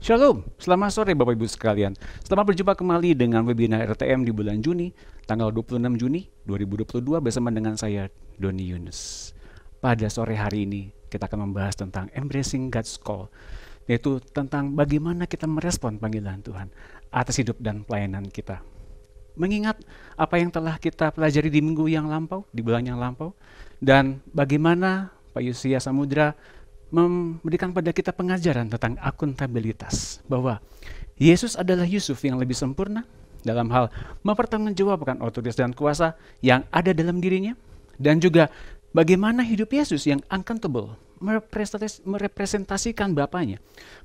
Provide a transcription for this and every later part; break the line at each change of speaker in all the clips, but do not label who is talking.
Shalom, selamat sore Bapak Ibu sekalian. Selamat berjumpa kembali dengan webinar RTM di bulan Juni, tanggal 26 Juni 2022 bersama dengan saya, Doni Yunus. Pada sore hari ini, kita akan membahas tentang Embracing God's Call, yaitu tentang bagaimana kita merespon panggilan Tuhan atas hidup dan pelayanan kita. Mengingat apa yang telah kita pelajari di minggu yang lampau, di bulan yang lampau, dan bagaimana Pak Yusia Samudra memberikan pada kita pengajaran tentang akuntabilitas, bahwa Yesus adalah Yusuf yang lebih sempurna dalam hal mempertanggungjawabkan otoritas dan kuasa yang ada dalam dirinya, dan juga bagaimana hidup Yesus yang accountable merepresentasikan Bapaknya,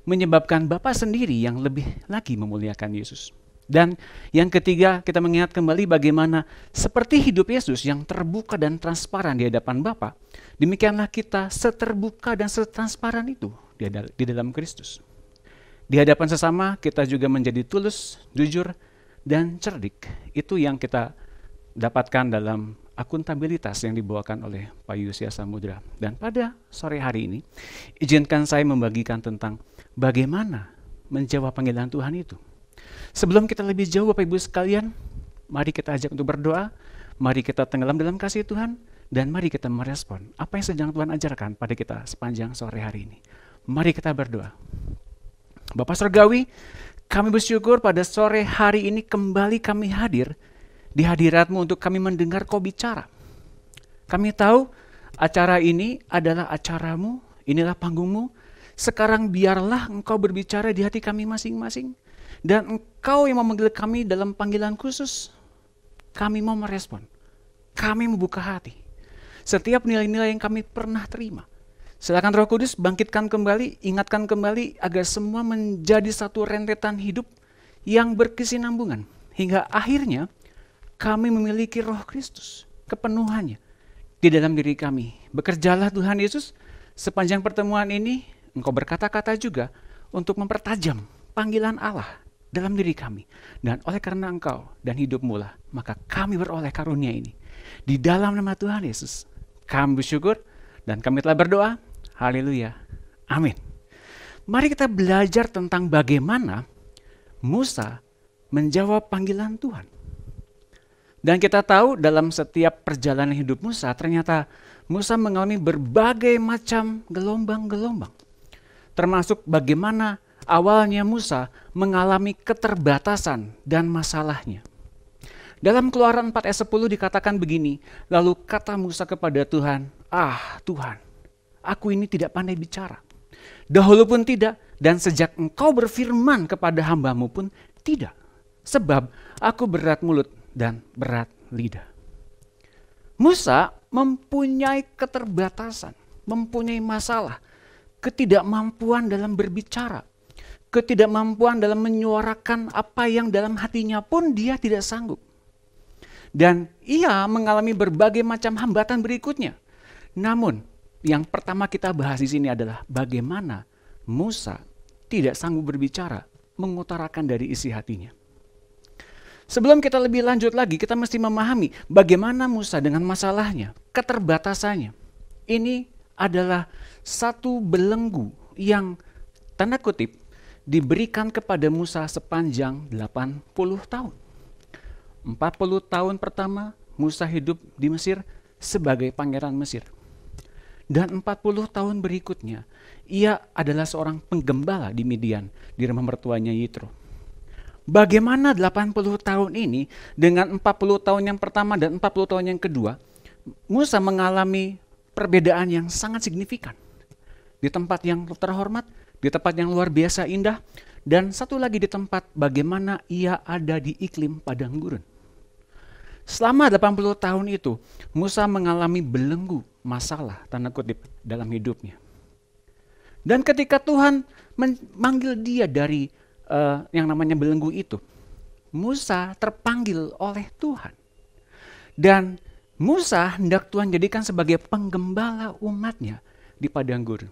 menyebabkan Bapa sendiri yang lebih lagi memuliakan Yesus. Dan yang ketiga, kita mengingat kembali bagaimana seperti hidup Yesus yang terbuka dan transparan di hadapan Bapa, demikianlah kita seterbuka dan setransparan itu di dalam Kristus. Di hadapan sesama kita juga menjadi tulus, jujur, dan cerdik. Itu yang kita dapatkan dalam akuntabilitas yang dibawakan oleh Pak Yusia Samudra. Dan pada sore hari ini, izinkan saya membagikan tentang bagaimana menjawab panggilan Tuhan itu. Sebelum kita lebih jauh Bapak Ibu sekalian, mari kita ajak untuk berdoa, mari kita tenggelam dalam kasih Tuhan, dan mari kita merespon apa yang sedang Tuhan ajarkan pada kita sepanjang sore hari ini. Mari kita berdoa. Bapa Surgawi, kami bersyukur pada sore hari ini kembali kami hadir di hadirat-Mu untuk kami mendengar Kau bicara. Kami tahu acara ini adalah acaramu, inilah panggungmu. Sekarang biarlah Engkau berbicara di hati kami masing-masing. Dan Engkau yang memanggil kami dalam panggilan khusus, kami mau merespon. Kami membuka hati. Setiap nilai-nilai yang kami pernah terima. Silakan Roh Kudus bangkitkan kembali, ingatkan kembali agar semua menjadi satu rentetan hidup yang berkesinambungan. Hingga akhirnya kami memiliki Roh Kristus, kepenuhannya di dalam diri kami. Bekerjalah Tuhan Yesus, sepanjang pertemuan ini Engkau berkata-kata juga untuk mempertajam panggilan Allah dalam diri kami. Dan oleh karena Engkau dan hidup-Mu lah, maka kami beroleh karunia ini. Di dalam nama Tuhan Yesus, kami bersyukur dan kami telah berdoa. Haleluya. Amin. Mari kita belajar tentang bagaimana Musa menjawab panggilan Tuhan. Dan kita tahu dalam setiap perjalanan hidup Musa, ternyata Musa mengalami berbagai macam gelombang-gelombang. Termasuk bagaimana awalnya Musa mengalami keterbatasan dan masalahnya. Dalam Keluaran 4 ayat 10 dikatakan begini, lalu kata Musa kepada Tuhan, Tuhan, aku ini tidak pandai bicara. Dahulu pun tidak, dan sejak Engkau berfirman kepada hamba-Mu pun tidak. Sebab aku berat mulut dan berat lidah. Musa mempunyai keterbatasan, mempunyai masalah, ketidakmampuan dalam berbicara, ketidakmampuan dalam menyuarakan apa yang dalam hatinya pun dia tidak sanggup. Dan ia mengalami berbagai macam hambatan berikutnya. Namun, yang pertama kita bahas di sini adalah bagaimana Musa tidak sanggup berbicara, mengutarakan dari isi hatinya. Sebelum kita lebih lanjut lagi, kita mesti memahami bagaimana Musa dengan masalahnya, keterbatasannya. Ini adalah satu belenggu yang tanda kutip diberikan kepada Musa sepanjang 80 tahun. 40 tahun pertama Musa hidup di Mesir sebagai pangeran Mesir. Dan 40 tahun berikutnya ia adalah seorang penggembala di Midian di rumah mertuanya Yitro. Bagaimana 80 tahun ini dengan 40 tahun yang pertama dan 40 tahun yang kedua, Musa mengalami perbedaan yang sangat signifikan. Di tempat yang terhormat, di tempat yang luar biasa indah, dan satu lagi di tempat bagaimana ia ada di iklim padang gurun. Selama 80 tahun itu, Musa mengalami belenggu masalah, tanda kutip, dalam hidupnya. Dan ketika Tuhan memanggil dia dari yang namanya belenggu itu, Musa terpanggil oleh Tuhan. Dan Musa hendak Tuhan jadikan sebagai penggembala umatnya di padang gurun.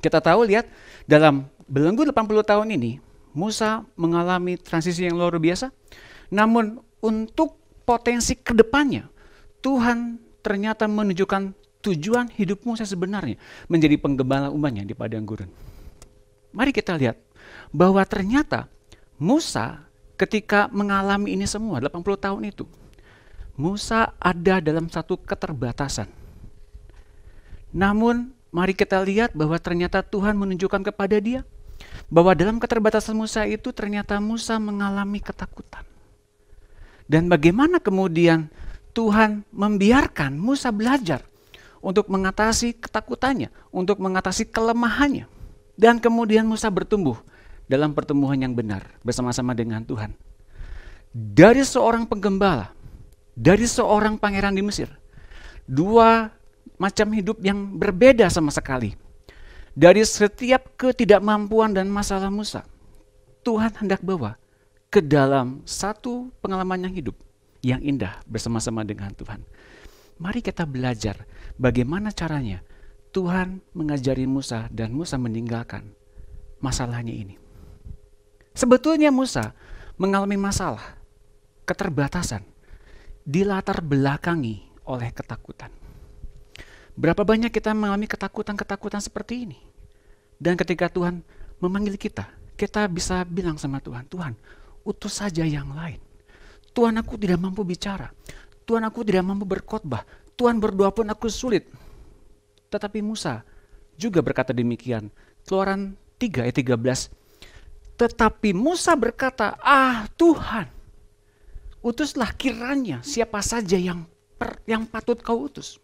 Kita tahu, lihat, dalam belenggu 80 tahun ini, Musa mengalami transisi yang luar biasa. Namun untuk potensi kedepannya, Tuhan ternyata menunjukkan tujuan hidup Musa sebenarnya menjadi penggembala umatnya di padang gurun. Mari kita lihat bahwa ternyata Musa ketika mengalami ini semua 80 tahun itu, Musa ada dalam satu keterbatasan. Namun mari kita lihat bahwa ternyata Tuhan menunjukkan kepada dia bahwa dalam keterbatasan Musa itu ternyata Musa mengalami ketakutan. Dan bagaimana kemudian Tuhan membiarkan Musa belajar untuk mengatasi ketakutannya, untuk mengatasi kelemahannya. Dan kemudian Musa bertumbuh dalam pertumbuhan yang benar bersama-sama dengan Tuhan. Dari seorang penggembala, dari seorang pangeran di Mesir, dua macam hidup yang berbeda sama sekali. Dari setiap ketidakmampuan dan masalah Musa, Tuhan hendak bawa ke dalam satu pengalaman yang hidup yang indah bersama-sama dengan Tuhan. Mari kita belajar bagaimana caranya Tuhan mengajari Musa dan Musa meninggalkan masalahnya ini. Sebetulnya Musa mengalami masalah, keterbatasan, dilatar belakangi oleh ketakutan. Berapa banyak kita mengalami ketakutan-ketakutan seperti ini. Dan ketika Tuhan memanggil kita, kita bisa bilang sama Tuhan, Tuhan, utus saja yang lain. Tuhan, aku tidak mampu bicara. Tuhan, aku tidak mampu berkhotbah. Tuhan, berdoa pun aku sulit. Tetapi Musa juga berkata demikian. Keluaran 3 ayat 13. Tetapi Musa berkata, Tuhan, utuslah kiranya siapa saja yang patut kau utus.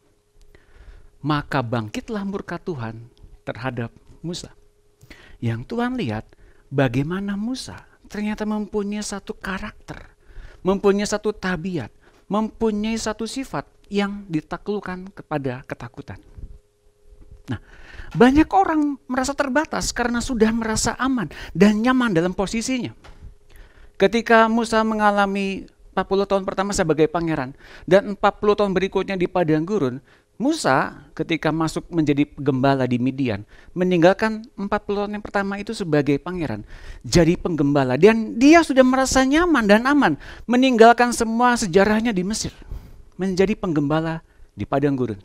Maka bangkitlah murka Tuhan terhadap Musa. Yang Tuhan lihat bagaimana Musa ternyata mempunyai satu karakter, mempunyai satu tabiat, mempunyai satu sifat yang ditaklukkan kepada ketakutan. Nah, banyak orang merasa terbatas karena sudah merasa aman dan nyaman dalam posisinya. Ketika Musa mengalami 40 tahun pertama sebagai pangeran dan 40 tahun berikutnya di padang gurun, Musa ketika masuk menjadi gembala di Midian meninggalkan 40 tahun yang pertama itu sebagai pangeran, jadi penggembala, dan dia sudah merasa nyaman dan aman meninggalkan semua sejarahnya di Mesir, menjadi penggembala di padang gurun.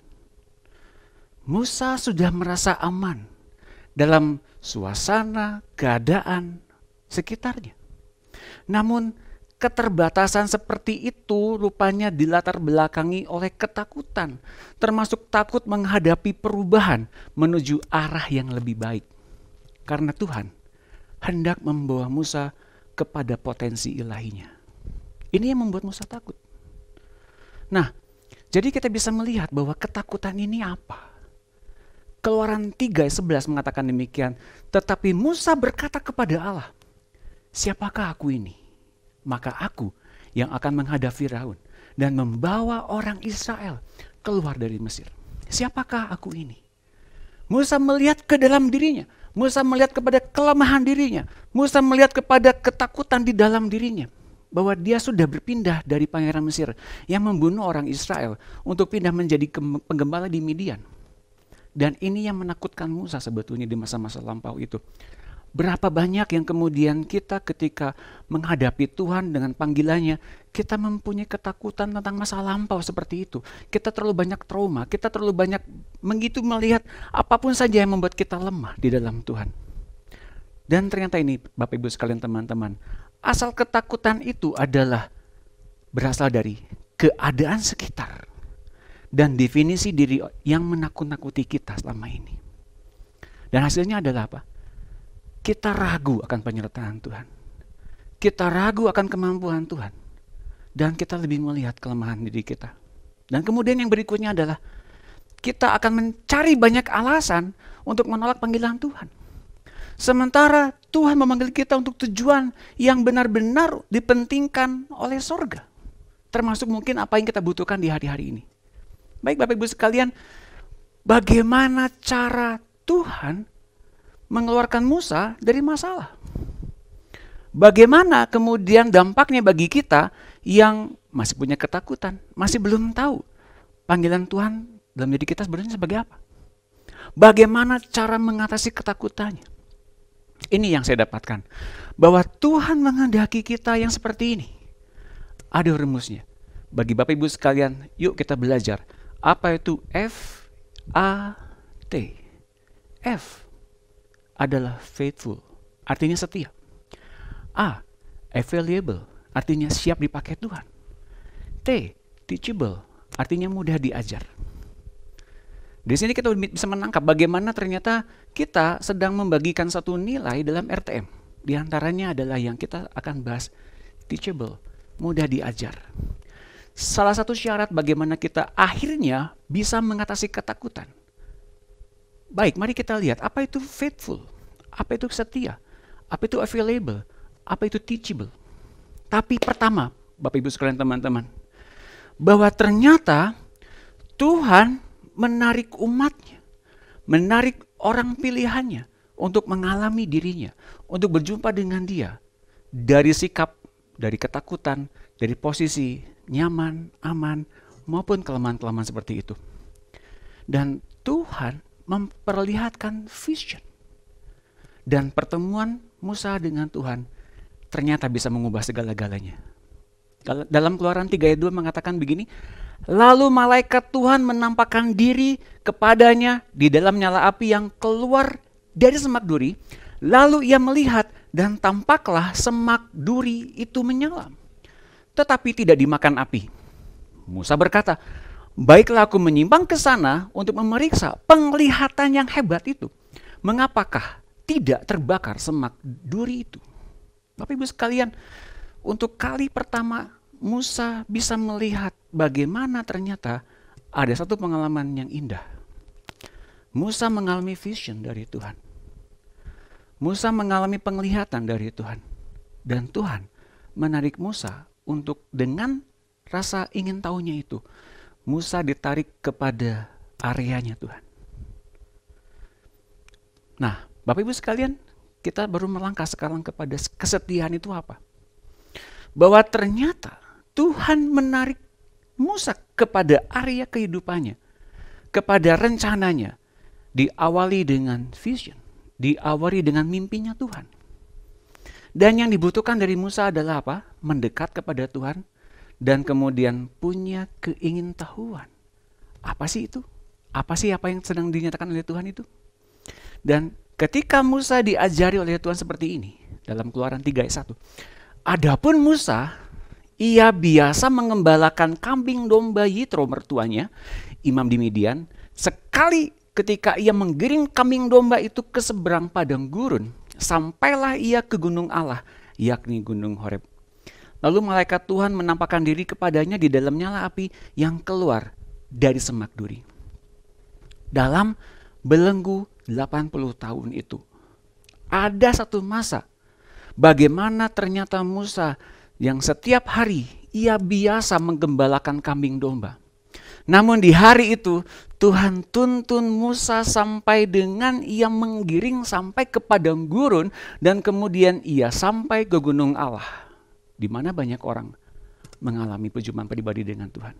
Musa sudah merasa aman dalam suasana keadaan sekitarnya. Namun keterbatasan seperti itu rupanya dilatar belakangi oleh ketakutan, termasuk takut menghadapi perubahan menuju arah yang lebih baik. Karena Tuhan hendak membawa Musa kepada potensi ilahinya. Ini yang membuat Musa takut. Nah, jadi kita bisa melihat bahwa ketakutan ini apa? Keluaran 3 ayat 11 mengatakan demikian, tetapi Musa berkata kepada Allah, siapakah aku ini? Maka aku yang akan menghadap Firaun dan membawa orang Israel keluar dari Mesir. Siapakah aku ini? Musa melihat ke dalam dirinya. Musa melihat kepada kelemahan dirinya. Musa melihat kepada ketakutan di dalam dirinya. Bahwa dia sudah berpindah dari pangeran Mesir yang membunuh orang Israel untuk pindah menjadi penggembala di Midian. Dan ini yang menakutkan Musa sebetulnya di masa-masa lampau itu. Berapa banyak yang kemudian kita ketika menghadapi Tuhan dengan panggilannya, kita mempunyai ketakutan tentang masa lampau seperti itu. Kita terlalu banyak trauma, kita terlalu banyak begitu melihat apapun saja yang membuat kita lemah di dalam Tuhan. Dan ternyata ini Bapak Ibu sekalian teman-teman, asal ketakutan itu adalah berasal dari keadaan sekitar dan definisi diri yang menakut-nakuti kita selama ini. Dan hasilnya adalah apa? Kita ragu akan penyertaan Tuhan. Kita ragu akan kemampuan Tuhan. Dan kita lebih melihat kelemahan diri kita. Dan kemudian yang berikutnya adalah kita akan mencari banyak alasan untuk menolak panggilan Tuhan. Sementara Tuhan memanggil kita untuk tujuan yang benar-benar dipentingkan oleh sorga. Termasuk mungkin apa yang kita butuhkan di hari-hari ini. Baik Bapak Ibu sekalian, bagaimana cara Tuhan mengeluarkan Musa dari masalah? Bagaimana kemudian dampaknya bagi kita yang masih punya ketakutan, masih belum tahu panggilan Tuhan dalam diri kita sebenarnya sebagai apa? Bagaimana cara mengatasi ketakutannya? Ini yang saya dapatkan, bahwa Tuhan menghendaki kita yang seperti ini. Ada rumusnya. Bagi Bapak Ibu sekalian, yuk kita belajar. Apa itu FAT? F adalah faithful, artinya setia. A, available, artinya siap dipakai Tuhan. T, teachable, artinya mudah diajar. Di sini kita bisa menangkap bagaimana ternyata kita sedang membagikan satu nilai dalam RTM. Di antaranya adalah yang kita akan bahas, teachable, mudah diajar. Salah satu syarat bagaimana kita akhirnya bisa mengatasi ketakutan. Baik, mari kita lihat apa itu faithful, apa itu setia, apa itu available, apa itu teachable. Tapi pertama, Bapak Ibu sekalian teman-teman, bahwa ternyata Tuhan menarik umatnya, menarik orang pilihannya untuk mengalami dirinya, untuk berjumpa dengan dia dari sikap, dari ketakutan, dari posisi nyaman, aman, maupun kelemahan-kelemahan seperti itu. Dan Tuhan memperlihatkan vision. Dan pertemuan Musa dengan Tuhan ternyata bisa mengubah segala-galanya. Dalam Keluaran 3 ayat 2 mengatakan begini, lalu malaikat Tuhan menampakkan diri kepadanya di dalam nyala api yang keluar dari semak duri. Lalu ia melihat dan tampaklah semak duri itu menyelam, tetapi tidak dimakan api. Musa berkata, baiklah aku menyimpang ke sana untuk memeriksa penglihatan yang hebat itu. Mengapakah tidak terbakar semak duri itu? Bapak Ibu sekalian, untuk kali pertama Musa bisa melihat bagaimana ternyata ada satu pengalaman yang indah. Musa mengalami vision dari Tuhan. Musa mengalami penglihatan dari Tuhan. Dan Tuhan menarik Musa untuk dengan rasa ingin tahunya itu, Musa ditarik kepada areanya Tuhan. Nah, Bapak Ibu sekalian, kita baru melangkah sekarang kepada kesetiaan itu apa? Bahwa ternyata Tuhan menarik Musa kepada area kehidupannya, kepada rencananya, diawali dengan vision, diawali dengan mimpinya Tuhan. Dan yang dibutuhkan dari Musa adalah apa? Mendekat kepada Tuhan dan kemudian punya keingintahuan. Apa sih itu? Apa sih apa yang sedang dinyatakan oleh Tuhan itu? Dan ketika Musa diajari oleh Tuhan seperti ini, dalam Keluaran 3 ayat 1. Adapun Musa, ia biasa mengembalakan kambing domba Yitro mertuanya, imam di Midian. Sekali ketika ia menggiring kambing domba itu ke seberang padang gurun, sampailah ia ke gunung Allah, yakni gunung Horeb. Lalu malaikat Tuhan menampakkan diri kepadanya di dalam nyala api yang keluar dari semak duri. Dalam belenggu 80 tahun itu, ada satu masa bagaimana ternyata Musa yang setiap hari ia biasa menggembalakan kambing domba. Namun di hari itu Tuhan tuntun Musa sampai dengan ia menggiring sampai ke padang gurun dan kemudian ia sampai ke gunung Allah, di mana banyak orang mengalami perjumpaan pribadi dengan Tuhan.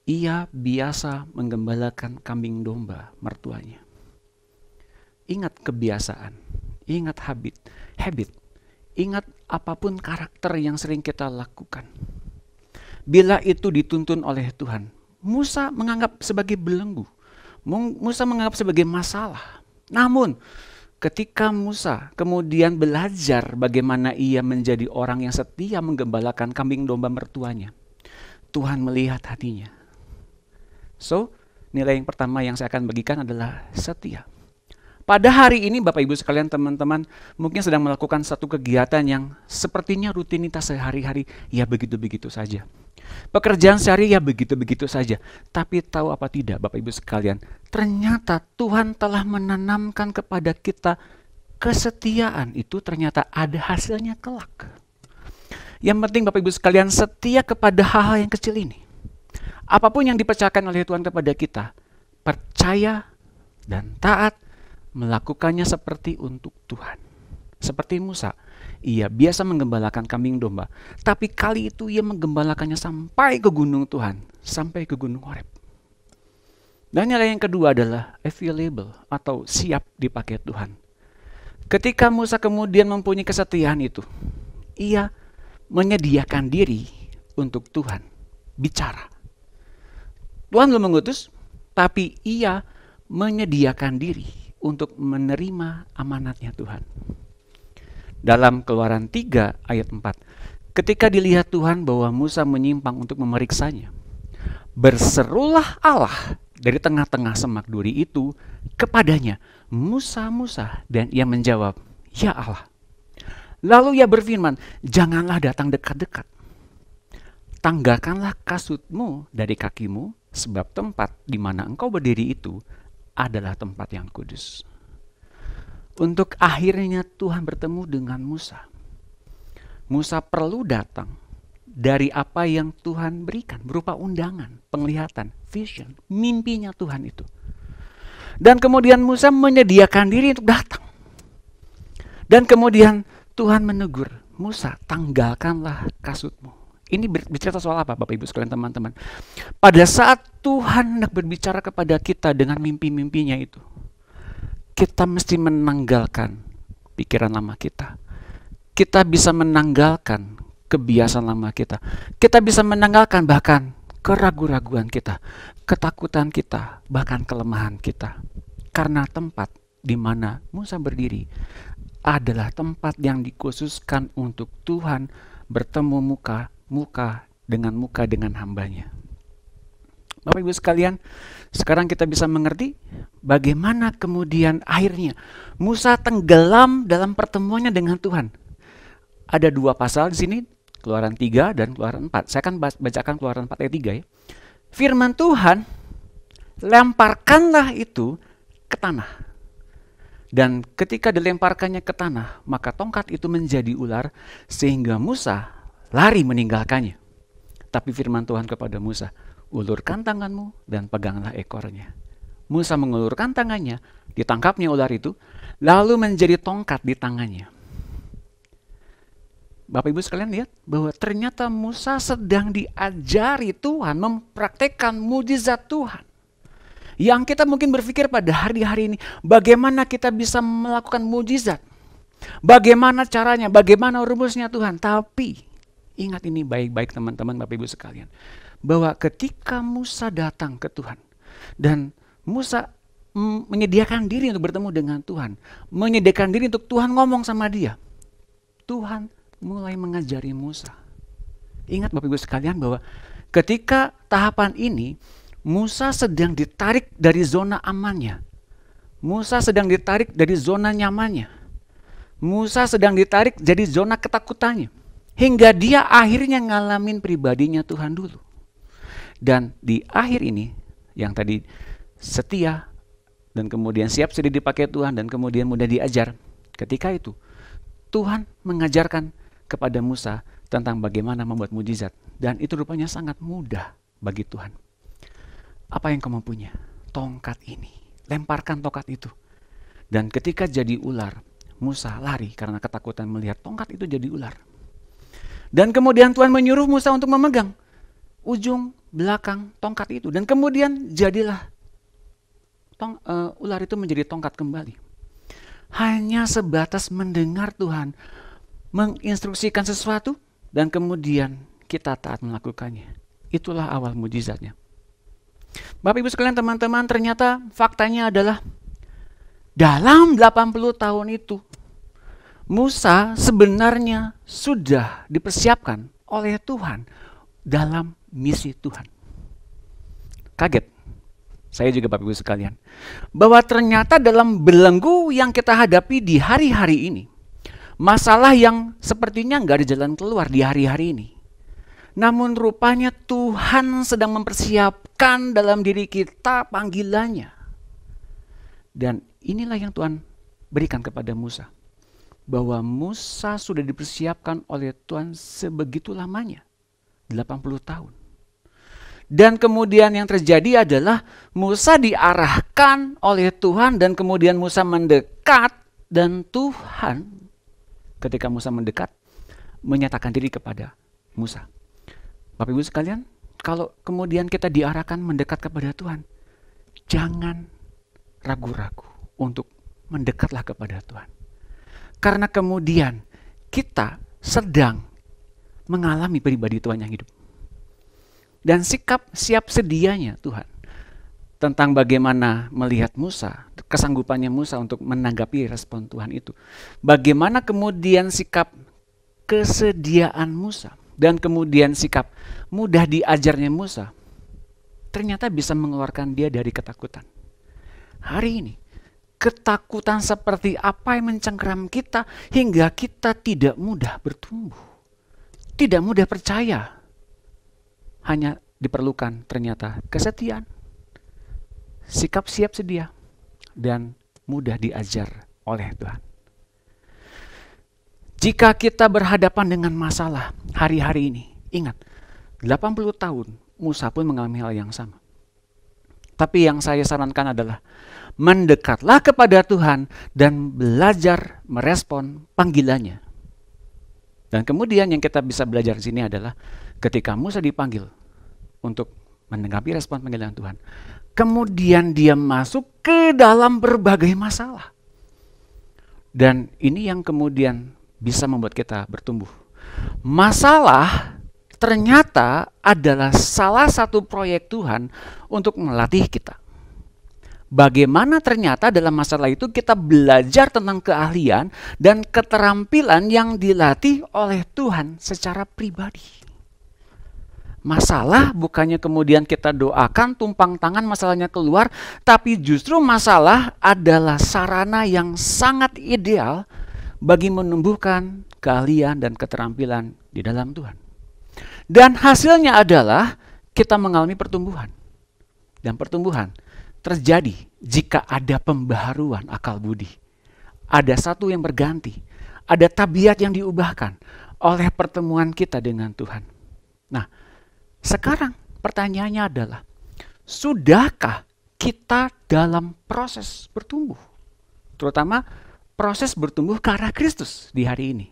Ia biasa menggembalakan kambing domba mertuanya. Ingat kebiasaan, ingat habit, ingat apapun karakter yang sering kita lakukan. Bila itu dituntun oleh Tuhan, Musa menganggap sebagai belenggu. Musa menganggap sebagai masalah. Namun ketika Musa kemudian belajar bagaimana ia menjadi orang yang setia menggembalakan kambing domba mertuanya, Tuhan melihat hatinya. So, nilai yang pertama yang saya akan bagikan adalah setia. Pada hari ini Bapak Ibu sekalian teman-teman mungkin sedang melakukan satu kegiatan yang sepertinya rutinitas sehari-hari, ya begitu-begitu saja. Pekerjaan sehari ya begitu-begitu saja. Tapi tahu apa tidak Bapak Ibu sekalian, ternyata Tuhan telah menanamkan kepada kita kesetiaan itu ternyata ada hasilnya kelak. Yang penting Bapak Ibu sekalian setia kepada hal-hal yang kecil ini. Apapun yang dipercayakan oleh Tuhan kepada kita, percaya dan taat, melakukannya seperti untuk Tuhan. Seperti Musa, ia biasa menggembalakan kambing domba, tapi kali itu ia menggembalakannya sampai ke gunung Tuhan, sampai ke gunung Horeb. Dan nilai yang kedua adalah available atau siap dipakai Tuhan. Ketika Musa kemudian mempunyai kesetiaan itu, ia menyediakan diri untuk Tuhan bicara. Tuhan belum mengutus, tapi ia menyediakan diri untuk menerima amanatnya Tuhan. Dalam Keluaran 3 ayat 4, ketika dilihat Tuhan bahwa Musa menyimpang untuk memeriksanya, berserulah Allah dari tengah-tengah semak duri itu kepadanya, "Musa, Musa," dan ia menjawab, "Ya Allah." Lalu ia berfirman, "Janganlah datang dekat-dekat. Tanggalkanlah kasutmu dari kakimu, sebab tempat di mana engkau berdiri itu adalah tempat yang kudus." Untuk akhirnya Tuhan bertemu dengan Musa. Musa perlu datang dari apa yang Tuhan berikan berupa undangan, penglihatan, vision, mimpinya Tuhan itu. Dan kemudian Musa menyediakan diri untuk datang. Dan kemudian Tuhan menegur, "Musa, tanggalkanlah kasutmu." Ini berbicara soal apa, Bapak Ibu sekalian, teman-teman? Pada saat Tuhan hendak berbicara kepada kita dengan mimpi-mimpinya itu, kita mesti menanggalkan pikiran lama kita. Kita bisa menanggalkan kebiasaan lama kita. Kita bisa menanggalkan bahkan keraguan-raguan kita, ketakutan kita, bahkan kelemahan kita. Karena tempat di mana Musa berdiri adalah tempat yang dikhususkan untuk Tuhan bertemu muka dengan hambanya. Bapak Ibu sekalian, sekarang kita bisa mengerti bagaimana kemudian akhirnya Musa tenggelam dalam pertemuannya dengan Tuhan. Ada dua pasal di sini, Keluaran 3 dan Keluaran 4. Saya akan bacakan Keluaran 4 ayat 3 ya. Firman Tuhan, "Lemparkanlah itu ke tanah." Dan ketika dilemparkannya ke tanah, maka tongkat itu menjadi ular sehingga Musa lari meninggalkannya. Tapi firman Tuhan kepada Musa, "Ulurkan tanganmu dan peganglah ekornya." Musa mengulurkan tangannya, ditangkapnya ular itu, lalu menjadi tongkat di tangannya. Bapak Ibu sekalian lihat bahwa ternyata Musa sedang diajari Tuhan, mempraktekkan mujizat Tuhan. Yang kita mungkin berpikir pada hari-hari ini, bagaimana kita bisa melakukan mujizat? Bagaimana caranya? Bagaimana rumusnya Tuhan? Tapi ingat ini baik-baik teman-teman, Bapak Ibu sekalian, bahwa ketika Musa datang ke Tuhan dan Musa menyediakan diri untuk bertemu dengan Tuhan, menyediakan diri untuk Tuhan ngomong sama dia, Tuhan mulai mengajari Musa. Ingat Bapak Ibu sekalian bahwa ketika tahapan ini Musa sedang ditarik dari zona amannya. Musa sedang ditarik dari zona nyamannya. Musa sedang ditarik dari zona ketakutannya. Hingga dia akhirnya ngalamin pribadinya Tuhan dulu. Dan di akhir ini, yang tadi setia dan kemudian siap sedia dipakai Tuhan dan kemudian mudah diajar. Ketika itu, Tuhan mengajarkan kepada Musa tentang bagaimana membuat mujizat. Dan itu rupanya sangat mudah bagi Tuhan. Apa yang kamu punya? Tongkat ini. Lemparkan tongkat itu. Dan ketika jadi ular, Musa lari karena ketakutan melihat tongkat itu jadi ular. Dan kemudian Tuhan menyuruh Musa untuk memegang ujung belakang tongkat itu. Dan kemudian jadilah ular itu menjadi tongkat kembali. Hanya sebatas mendengar Tuhan menginstruksikan sesuatu dan kemudian kita taat melakukannya. Itulah awal mujizatnya. Bapak Ibu sekalian, teman-teman, ternyata faktanya adalah dalam 80 tahun itu Musa sebenarnya sudah dipersiapkan oleh Tuhan dalam misi Tuhan. Kaget saya juga Bapak Ibu sekalian, bahwa ternyata dalam belenggu yang kita hadapi di hari-hari ini, masalah yang sepertinya nggak ada jalan keluar di hari-hari ini, namun rupanya Tuhan sedang mempersiapkan dalam diri kita panggilannya. Dan inilah yang Tuhan berikan kepada Musa. Bahwa Musa sudah dipersiapkan oleh Tuhan sebegitu lamanya. 80 tahun. Dan kemudian yang terjadi adalah Musa diarahkan oleh Tuhan dan kemudian Musa mendekat. Dan Tuhan ketika Musa mendekat menyatakan diri kepada Musa. Bapak Ibu sekalian, kalau kemudian kita diarahkan mendekat kepada Tuhan, jangan ragu-ragu untuk mendekatlah kepada Tuhan. Karena kemudian kita sedang mengalami pribadi Tuhan yang hidup. Dan sikap siap sedianya Tuhan tentang bagaimana melihat Musa, kesanggupannya Musa untuk menanggapi respon Tuhan itu. Bagaimana kemudian sikap kesediaan Musa dan kemudian sikap mudah diajarnya Musa ternyata bisa mengeluarkan dia dari ketakutan. Hari ini, ketakutan seperti apa yang mencengkeram kita hingga kita tidak mudah bertumbuh, tidak mudah percaya. Hanya diperlukan ternyata kesetiaan, sikap siap sedia, dan mudah diajar oleh Tuhan. Jika kita berhadapan dengan masalah hari-hari ini, ingat, 80 tahun Musa pun mengalami hal yang sama. Tapi yang saya sarankan adalah mendekatlah kepada Tuhan dan belajar merespon panggilannya. Dan kemudian yang kita bisa belajar di sini adalah ketika Musa dipanggil untuk menanggapi respon panggilan Tuhan, kemudian dia masuk ke dalam berbagai masalah. Dan ini yang kemudian bisa membuat kita bertumbuh. Masalah ternyata adalah salah satu proyek Tuhan untuk melatih kita. Bagaimana ternyata dalam masalah itu kita belajar tentang keahlian dan keterampilan yang dilatih oleh Tuhan secara pribadi. Masalah bukannya kemudian kita doakan tumpang tangan masalahnya keluar, tapi justru masalah adalah sarana yang sangat ideal bagi menumbuhkan keahlian dan keterampilan di dalam Tuhan. Dan hasilnya adalah kita mengalami pertumbuhan. Dan pertumbuhan terjadi jika ada pembaharuan akal budi. Ada satu yang berganti, ada tabiat yang diubahkan oleh pertemuan kita dengan Tuhan. Nah, sekarang pertanyaannya adalah, sudahkah kita dalam proses bertumbuh? Terutama proses bertumbuh ke arah Kristus di hari ini.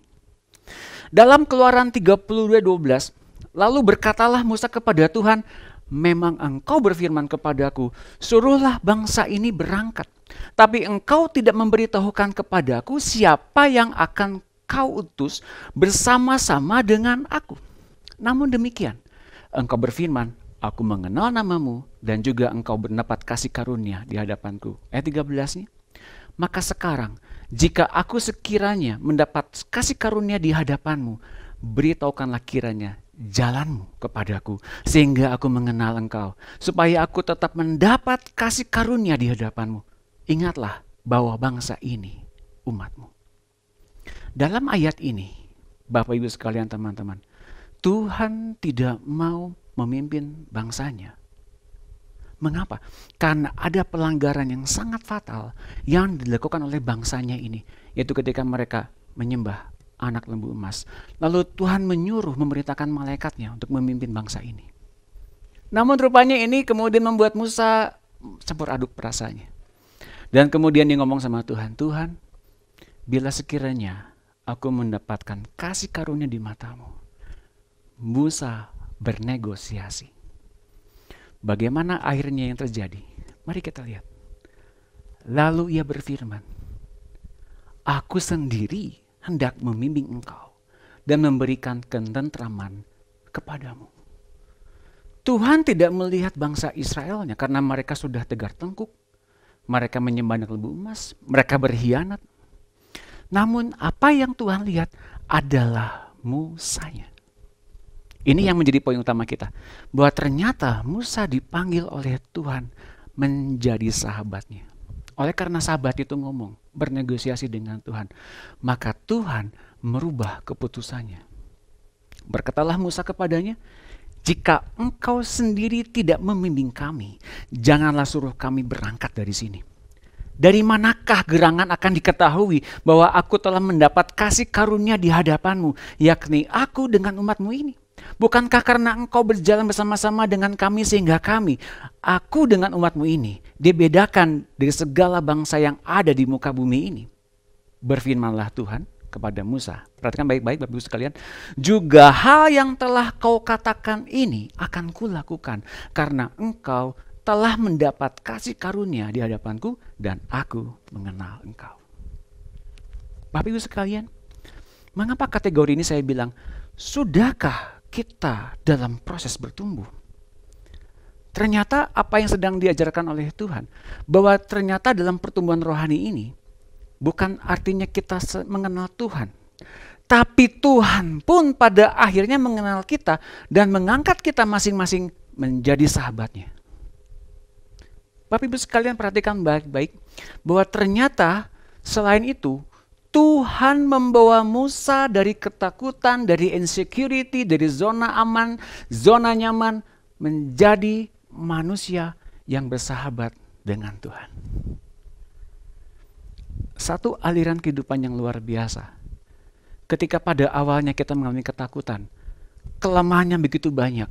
Dalam Keluaran 32:12, lalu berkatalah Musa kepada Tuhan, memang engkau berfirman kepadaku, suruhlah bangsa ini berangkat. Tapi engkau tidak memberitahukan kepadaku siapa yang akan kau utus bersama-sama dengan aku. Namun demikian, engkau berfirman, aku mengenal namamu dan juga engkau mendapat kasih karunia di hadapanku. Ayat 13-nya. Maka sekarang, jika aku sekiranya mendapat kasih karunia di hadapanmu, beritahukanlah kiranya jalanmu kepadaku, sehingga aku mengenal engkau, supaya aku tetap mendapat kasih karunia di hadapanmu. Ingatlah bahwa bangsa ini umatmu. Dalam ayat ini, Bapak Ibu sekalian teman-teman, Tuhan tidak mau memimpin bangsanya. Mengapa? Karena ada pelanggaran yang sangat fatal yang dilakukan oleh bangsanya ini, yaitu ketika mereka menyembah anak lembu emas. Lalu Tuhan menyuruh memerintahkan malaikatnya untuk memimpin bangsa ini. Namun rupanya ini kemudian membuat Musa campur aduk perasaannya. Dan kemudian dia ngomong sama Tuhan, Tuhan, bila sekiranya aku mendapatkan kasih karunia di matamu. Musa bernegosiasi. Bagaimana akhirnya yang terjadi? Mari kita lihat. Lalu ia berfirman, aku sendiri hendak membimbing engkau dan memberikan ketentraman kepadamu. Tuhan tidak melihat bangsa Israelnya karena mereka sudah tegar tengkuk, mereka menyembah anak lembu emas, mereka berkhianat. Namun apa yang Tuhan lihat adalah Musanya. Ini yang menjadi poin utama kita, bahwa ternyata Musa dipanggil oleh Tuhan menjadi sahabatnya. Oleh karena sahabat itu ngomong, bernegosiasi dengan Tuhan, maka Tuhan merubah keputusannya. Berkatalah Musa kepadanya, jika engkau sendiri tidak membimbing kami, janganlah suruh kami berangkat dari sini. Dari manakah gerangan akan diketahui bahwa aku telah mendapat kasih karunia di hadapanmu, yakni aku dengan umatmu ini? Bukankah karena engkau berjalan bersama-sama dengan kami sehingga kami, aku dengan umatmu ini, dibedakan dari segala bangsa yang ada di muka bumi ini? Berfirmanlah Tuhan kepada Musa. Perhatikan baik-baik Bapak Ibu sekalian. Juga hal yang telah kau katakan ini akan kulakukan karena engkau telah mendapat kasih karunia di hadapanku dan aku mengenal engkau. Bapak Ibu sekalian, mengapa kategori ini saya bilang, sudahkah kita dalam proses bertumbuh? Ternyata apa yang sedang diajarkan oleh Tuhan, bahwa ternyata dalam pertumbuhan rohani ini, bukan artinya kita mengenal Tuhan, tapi Tuhan pun pada akhirnya mengenal kita dan mengangkat kita masing-masing menjadi sahabatnya. Bapak Ibu sekalian perhatikan baik-baik bahwa ternyata selain itu Tuhan membawa Musa dari ketakutan, dari insecurity, dari zona aman, zona nyaman menjadi manusia yang bersahabat dengan Tuhan. Satu aliran kehidupan yang luar biasa. Ketika pada awalnya kita mengalami ketakutan, kelemahannya begitu banyak,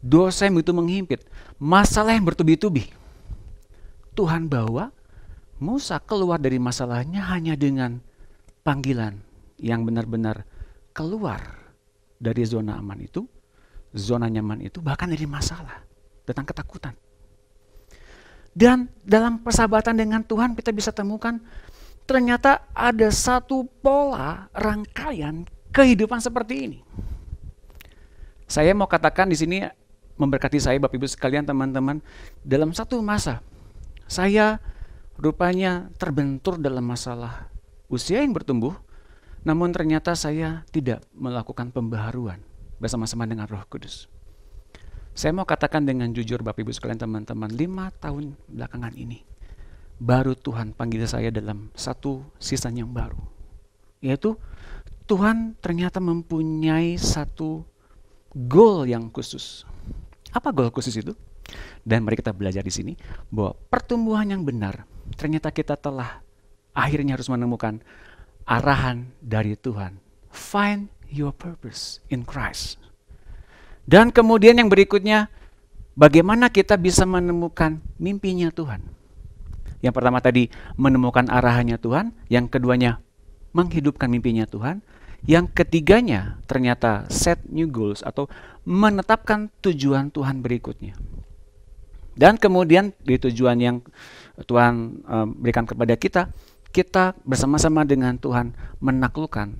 dosa yang begitu menghimpit, masalah yang bertubi-tubi, Tuhan bawa Musa keluar dari masalahnya hanya dengan panggilan yang benar-benar keluar dari zona aman itu, zona nyaman itu, bahkan dari masalah, tentang ketakutan. Dan dalam persahabatan dengan Tuhan kita bisa temukan ternyata ada satu pola rangkaian kehidupan seperti ini. Saya mau katakan di sini memberkati saya Bapak Ibu sekalian teman-teman, dalam satu masa saya rupanya terbentur dalam masalah usia yang bertumbuh, namun ternyata saya tidak melakukan pembaharuan bersama-sama dengan Roh Kudus. Saya mau katakan dengan jujur Bapak Ibu sekalian teman-teman, 5 tahun belakangan ini, baru Tuhan panggil saya dalam satu season yang baru. Yaitu Tuhan ternyata mempunyai satu goal yang khusus. Apa goal khusus itu? Dan mari kita belajar di sini bahwa pertumbuhan yang benar ternyata kita telah akhirnya harus menemukan arahan dari Tuhan. Find your purpose in Christ. Dan kemudian yang berikutnya, bagaimana kita bisa menemukan mimpinya Tuhan. Yang pertama tadi menemukan arahannya Tuhan, yang keduanya menghidupkan mimpinya Tuhan, yang ketiganya ternyata set new goals atau menetapkan tujuan Tuhan berikutnya. Dan kemudian di tujuan yang Tuhan berikan kepada kita, kita bersama-sama dengan Tuhan menaklukkan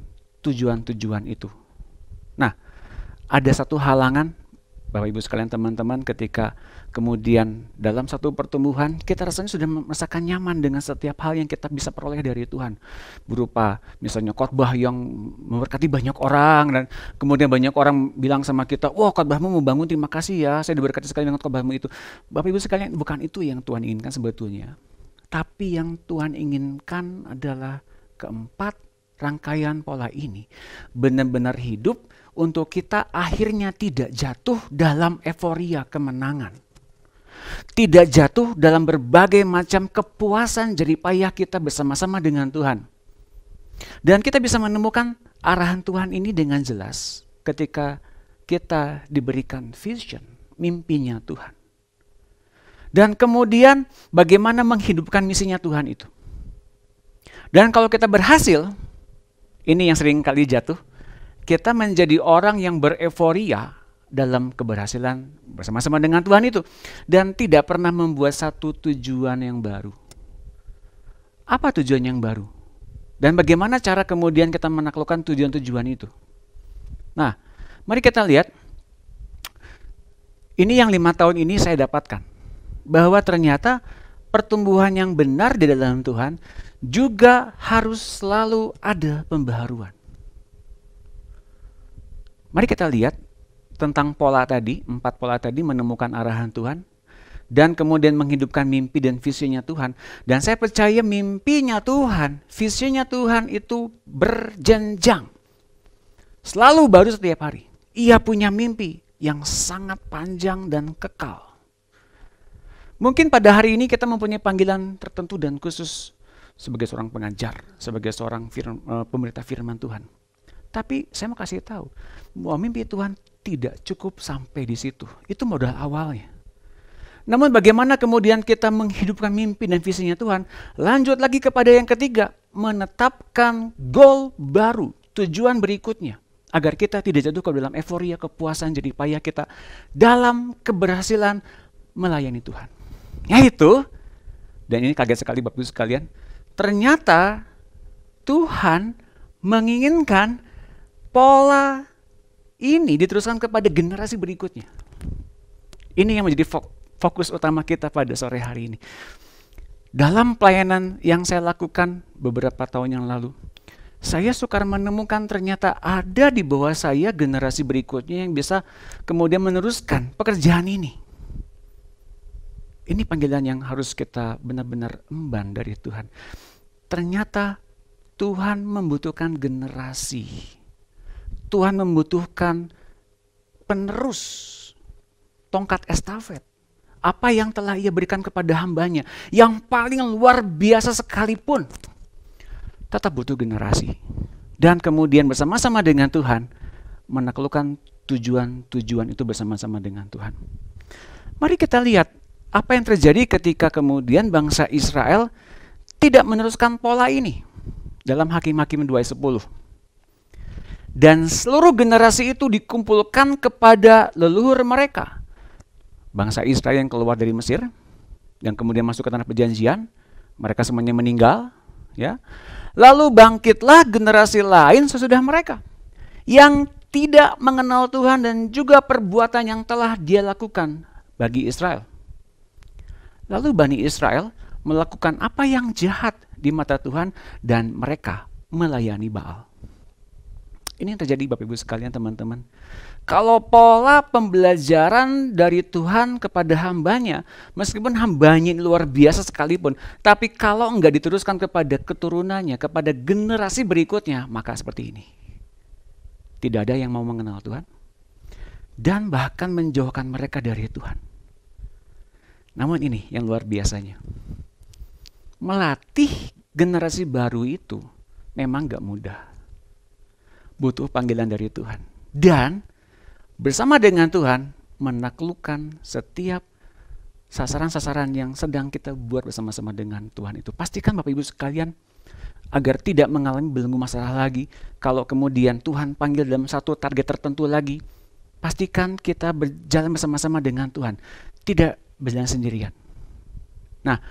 tujuan-tujuan itu. Nah, ada satu halangan Bapak Ibu sekalian teman-teman, ketika kemudian dalam satu pertumbuhan kita rasanya sudah merasakan nyaman dengan setiap hal yang kita bisa peroleh dari Tuhan, berupa misalnya khotbah yang memberkati banyak orang, dan kemudian banyak orang bilang sama kita, wah khotbahmu membangun, terima kasih ya, saya diberkati sekali dengan khotbahmu itu. Bapak Ibu sekalian, bukan itu yang Tuhan inginkan sebetulnya, tapi yang Tuhan inginkan adalah keempat rangkaian pola ini benar-benar hidup untuk kita akhirnya tidak jatuh dalam euforia kemenangan. Tidak jatuh dalam berbagai macam kepuasan jeripayah kita bersama-sama dengan Tuhan. Dan kita bisa menemukan arahan Tuhan ini dengan jelas ketika kita diberikan vision, mimpinya Tuhan. Dan kemudian bagaimana menghidupkan misinya Tuhan itu. Dan kalau kita berhasil, ini yang sering kali jatuh, kita menjadi orang yang bereforia dalam keberhasilan bersama-sama dengan Tuhan itu. Dan tidak pernah membuat satu tujuan yang baru. Apa tujuan yang baru? Dan bagaimana cara kemudian kita menaklukkan tujuan-tujuan itu? Nah, mari kita lihat. Ini yang 5 tahun ini saya dapatkan. Bahwa ternyata pertumbuhan yang benar di dalam Tuhan juga harus selalu ada pembaharuan. Mari kita lihat tentang pola tadi, 4 pola tadi, menemukan arahan Tuhan, dan kemudian menghidupkan mimpi dan visinya Tuhan. Dan saya percaya mimpinya Tuhan, visinya Tuhan itu berjenjang. Selalu baru setiap hari. Ia punya mimpi yang sangat panjang dan kekal. Mungkin pada hari ini kita mempunyai panggilan tertentu dan khusus sebagai seorang pengajar, sebagai seorang pemberita firman Tuhan. Tapi saya mau kasih tahu bahwa mimpi Tuhan tidak cukup sampai di situ. Itu modal awalnya. Namun bagaimana kemudian kita menghidupkan mimpi dan visinya Tuhan? Lanjut lagi kepada yang ketiga, menetapkan goal baru, tujuan berikutnya. Agar kita tidak jatuh ke dalam euforia, kepuasan, jeripayah kita dalam keberhasilan melayani Tuhan. Yaitu, dan ini kaget sekali Bapak Ibu sekalian, ternyata Tuhan menginginkan pola ini diteruskan kepada generasi berikutnya. Ini yang menjadi fokus utama kita pada sore hari ini. Dalam pelayanan yang saya lakukan beberapa tahun yang lalu, saya sukar menemukan ternyata ada di bawah saya generasi berikutnya yang bisa kemudian meneruskan pekerjaan ini. Ini panggilan yang harus kita benar-benar emban dari Tuhan. Ternyata Tuhan membutuhkan generasi. Tuhan membutuhkan penerus tongkat estafet. Apa yang telah Ia berikan kepada hambanya, yang paling luar biasa sekalipun, tetap butuh generasi. Dan kemudian bersama-sama dengan Tuhan, menaklukkan tujuan-tujuan itu bersama-sama dengan Tuhan. Mari kita lihat apa yang terjadi ketika kemudian bangsa Israel tidak meneruskan pola ini. Dalam Hakim-Hakim 2 ayat 10. Dan seluruh generasi itu dikumpulkan kepada leluhur mereka. Bangsa Israel yang keluar dari Mesir, yang kemudian masuk ke tanah perjanjian, mereka semuanya meninggal. Ya. Lalu bangkitlah generasi lain sesudah mereka, yang tidak mengenal Tuhan dan juga perbuatan yang telah Dia lakukan bagi Israel. Lalu Bani Israel melakukan apa yang jahat di mata Tuhan dan mereka melayani Baal. Ini yang terjadi Bapak Ibu sekalian, teman-teman. Kalau pola pembelajaran dari Tuhan kepada hambanya, meskipun hambanya ini luar biasa sekalipun, tapi kalau enggak diteruskan kepada keturunannya, kepada generasi berikutnya, maka seperti ini. Tidak ada yang mau mengenal Tuhan, dan bahkan menjauhkan mereka dari Tuhan. Namun ini yang luar biasanya. Melatih generasi baru itu memang gak mudah. Butuh panggilan dari Tuhan. Dan bersama dengan Tuhan menaklukkan setiap sasaran-sasaran yang sedang kita buat bersama-sama dengan Tuhan itu. Pastikan Bapak Ibu sekalian agar tidak mengalami belenggu masalah lagi. Kalau kemudian Tuhan panggil dalam satu target tertentu lagi, pastikan kita berjalan bersama-sama dengan Tuhan. Tidak berjalan sendirian. Nah,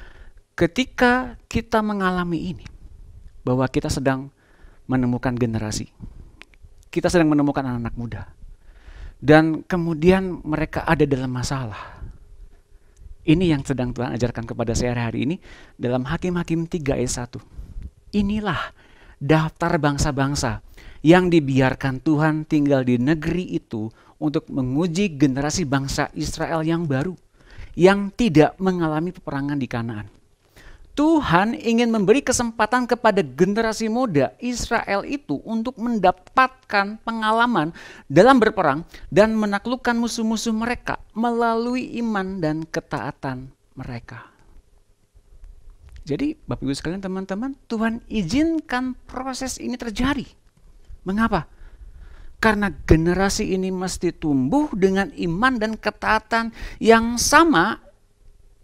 ketika kita mengalami ini, bahwa kita sedang menemukan generasi, kita sedang menemukan anak-anak muda, dan kemudian mereka ada dalam masalah. Ini yang sedang Tuhan ajarkan kepada saya hari ini dalam Hakim-Hakim 3 ayat 1. Inilah daftar bangsa-bangsa yang dibiarkan Tuhan tinggal di negeri itu untuk menguji generasi bangsa Israel yang baru, yang tidak mengalami peperangan di Kanaan. Tuhan ingin memberi kesempatan kepada generasi muda Israel itu untuk mendapatkan pengalaman dalam berperang dan menaklukkan musuh-musuh mereka melalui iman dan ketaatan mereka. Jadi Bapak Ibu sekalian, teman-teman, Tuhan izinkan proses ini terjadi. Mengapa? Karena generasi ini mesti tumbuh dengan iman dan ketaatan yang sama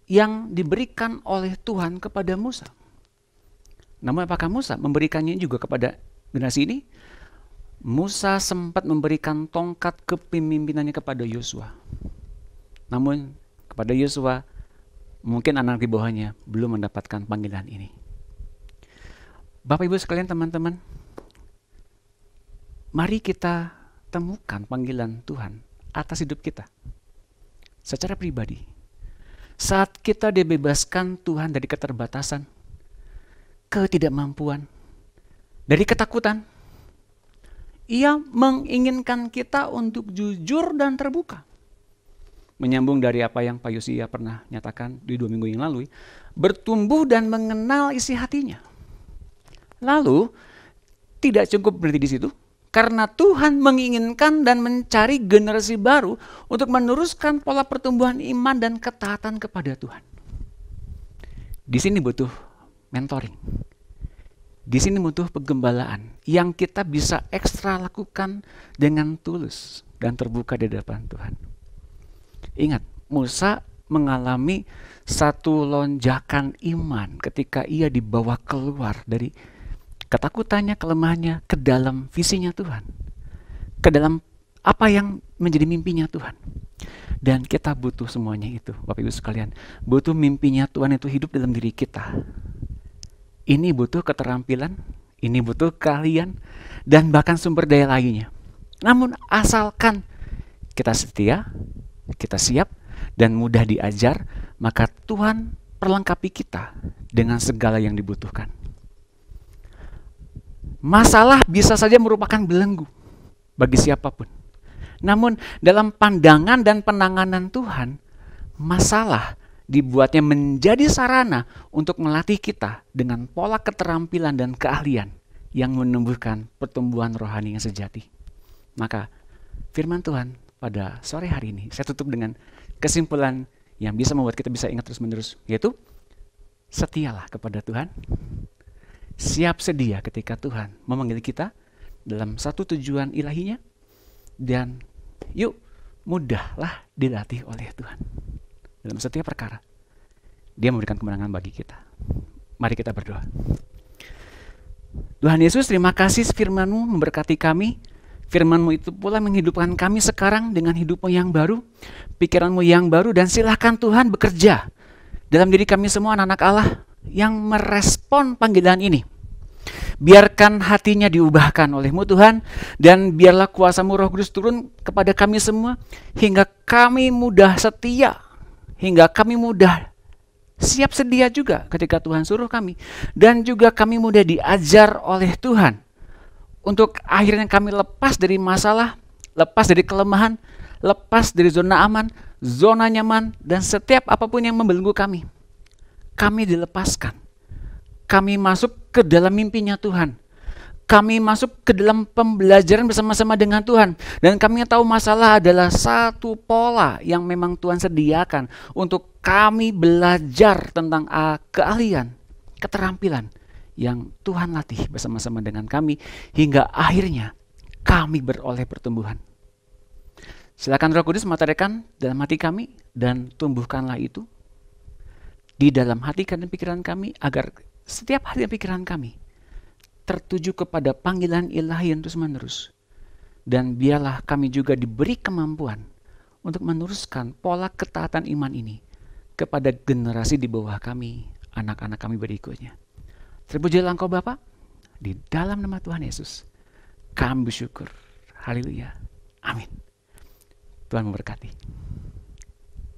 yang diberikan oleh Tuhan kepada Musa. Namun apakah Musa memberikannya juga kepada generasi ini? Musa sempat memberikan tongkat kepemimpinannya kepada Yosua. Namun kepada Yosua, mungkin anak di bawahnya belum mendapatkan panggilan ini. Bapak Ibu sekalian, teman-teman, mari kita temukan panggilan Tuhan atas hidup kita secara pribadi. Saat kita dibebaskan Tuhan dari keterbatasan, ketidakmampuan, dari ketakutan, Ia menginginkan kita untuk jujur dan terbuka. Menyambung dari apa yang Pak Yosia pernah nyatakan di 2 minggu yang lalu, bertumbuh dan mengenal isi hatinya. Lalu, tidak cukup berhenti di situ, karena Tuhan menginginkan dan mencari generasi baru untuk meneruskan pola pertumbuhan iman dan ketaatan kepada Tuhan. Di sini butuh mentoring. Di sini butuh penggembalaan yang kita bisa ekstra lakukan dengan tulus dan terbuka di hadapan Tuhan. Ingat, Musa mengalami satu lonjakan iman ketika ia dibawa keluar dari ketakutannya, kelemahannya ke dalam visinya Tuhan, ke dalam apa yang menjadi mimpinya Tuhan. Dan kita butuh semuanya itu, Bapak Ibu sekalian. Butuh mimpinya Tuhan itu hidup dalam diri kita. Ini butuh keterampilan, ini butuh keahlian, dan bahkan sumber daya lainnya. Namun asalkan kita setia, kita siap, dan mudah diajar, maka Tuhan perlengkapi kita dengan segala yang dibutuhkan. Masalah bisa saja merupakan belenggu bagi siapapun. Namun dalam pandangan dan penanganan Tuhan, masalah dibuatnya menjadi sarana untuk melatih kita dengan pola keterampilan dan keahlian yang menumbuhkan pertumbuhan rohani yang sejati. Maka firman Tuhan pada sore hari ini saya tutup dengan kesimpulan yang bisa membuat kita bisa ingat terus-menerus, yaitu setialah kepada Tuhan, siap sedia ketika Tuhan memanggil kita dalam satu tujuan ilahinya, dan yuk mudahlah dilatih oleh Tuhan dalam setiap perkara. Dia memberikan kemenangan bagi kita. Mari kita berdoa. Tuhan Yesus, terima kasih firman-Mu memberkati kami. Firman-Mu itu pula menghidupkan kami sekarang dengan hidup-Mu yang baru, pikiran-Mu yang baru, dan silakan Tuhan bekerja dalam diri kami semua anak-anak Allah yang merespon panggilan ini. Biarkan hatinya diubahkan oleh-Mu Tuhan, dan biarlah kuasa-Mu Roh Kudus turun kepada kami semua, hingga kami mudah setia, hingga kami mudah siap sedia juga ketika Tuhan suruh kami, dan juga kami mudah diajar oleh Tuhan, untuk akhirnya kami lepas dari masalah, lepas dari kelemahan, lepas dari zona aman, zona nyaman, dan setiap apapun yang membelenggu kami. Kami dilepaskan. Kami masuk ke dalam mimpinya Tuhan. Kami masuk ke dalam pembelajaran bersama-sama dengan Tuhan. Dan kami tahu masalah adalah satu pola yang memang Tuhan sediakan untuk kami belajar tentang keahlian, keterampilan yang Tuhan latih bersama-sama dengan kami, hingga akhirnya kami beroleh pertumbuhan. Silakan Roh Kudus mematahkan dalam hati kami, dan tumbuhkanlah itu di dalam hati dan pikiran kami, agar setiap hati dan pikiran kami tertuju kepada panggilan ilahi yang terus-menerus. Dan biarlah kami juga diberi kemampuan untuk meneruskan pola ketaatan iman ini kepada generasi di bawah kami, anak-anak kami berikutnya. Terpujilah Engkau Bapa, di dalam nama Tuhan Yesus kami bersyukur. Haleluya. Amin. Tuhan memberkati.